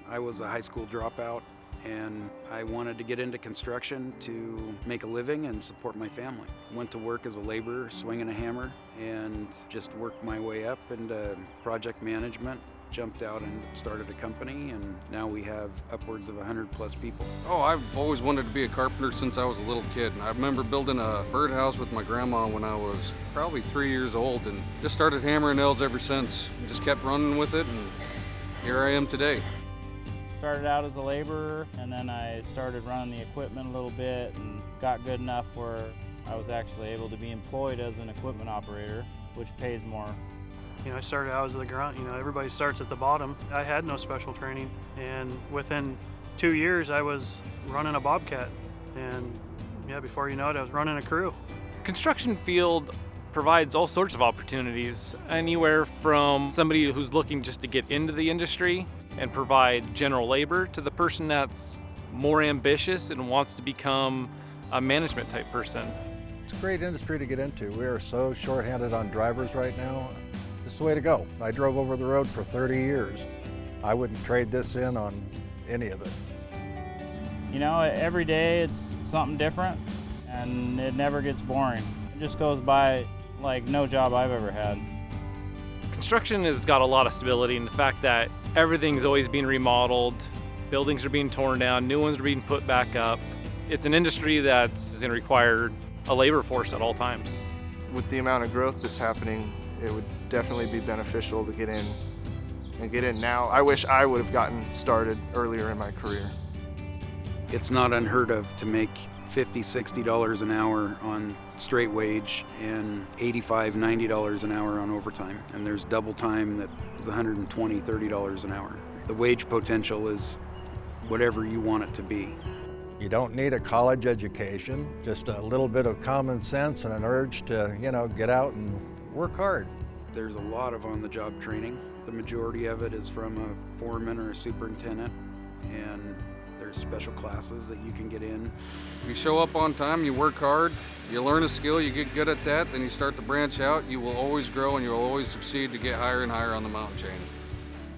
I was a high school dropout and I wanted to get into construction to make a living and support my family. Went to work as a laborer, swinging a hammer, and just worked my way up into project management. Jumped out and started a company, and now we have upwards of 100 plus people. Oh, I've always wanted to be a carpenter since I was a little kid. And I remember building a birdhouse with my grandma when I was probably 3 years old, and just started hammering nails ever since. Just kept running with it, and here I am today. Started out as a laborer, and then I started running the equipment a little bit and got good enough where I was actually able to be employed as an equipment operator, which pays more. I started out as the grunt. Everybody starts at the bottom. I had no special training, and within 2 years I was running a Bobcat, and before you know it, I was running a crew. Construction field provides all sorts of opportunities, anywhere from somebody who's looking just to get into the industry and provide general labor to the person that's more ambitious and wants to become a management type person. It's a great industry to get into. We are so short-handed on drivers right now. It's the way to go. I drove over the road for 30 years. I wouldn't trade this in on any of it. Every day it's something different, and it never gets boring. It just goes by like no job I've ever had. Construction has got a lot of stability in the fact that everything's always being remodeled, buildings are being torn down, new ones are being put back up. It's an industry that's going to require a labor force at all times. With the amount of growth that's happening, it would definitely be beneficial to get in now. I wish I would have gotten started earlier in my career. It's not unheard of to make $50, $60 an hour on straight wage and $85, $90 an hour on overtime. And there's double time that is $120, $30 an hour. The wage potential is whatever you want it to be. You don't need a college education, just a little bit of common sense and an urge to, get out and work hard. There's a lot of on-the-job training. The majority of it is from a foreman or a superintendent, and there's special classes that you can get in. If you show up on time, you work hard, you learn a skill, you get good at that, then you start to branch out, you will always grow and you'll always succeed to get higher and higher on the mountain chain.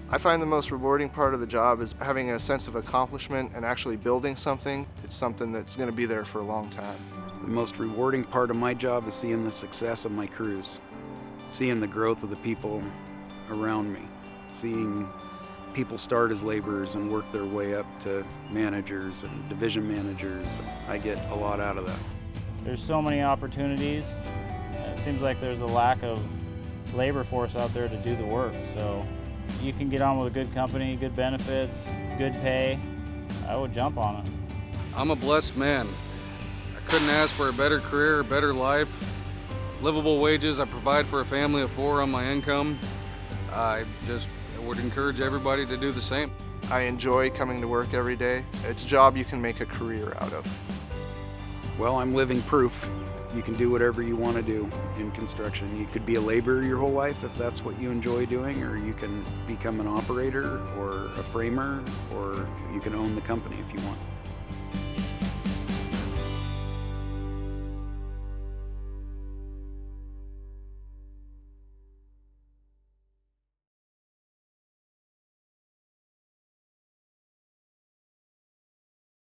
I find the most rewarding part of the job is having a sense of accomplishment and actually building something. It's something that's going to be there for a long time. The most rewarding part of my job is seeing the success of my crews, seeing the growth of the people around me, seeing people start as laborers and work their way up to managers and division managers. I get a lot out of that. There's so many opportunities. It seems like there's a lack of labor force out there to do the work. So you can get on with a good company, good benefits, good pay. I would jump on it. I'm a blessed man. I couldn't ask for a better career, a better life, livable wages. I provide for a family of 4 on my income. I would encourage everybody to do the same. I enjoy coming to work every day. It's a job you can make a career out of. Well, I'm living proof. You can do whatever you want to do in construction. You could be a laborer your whole life if that's what you enjoy doing, or you can become an operator or a framer, or you can own the company if you want.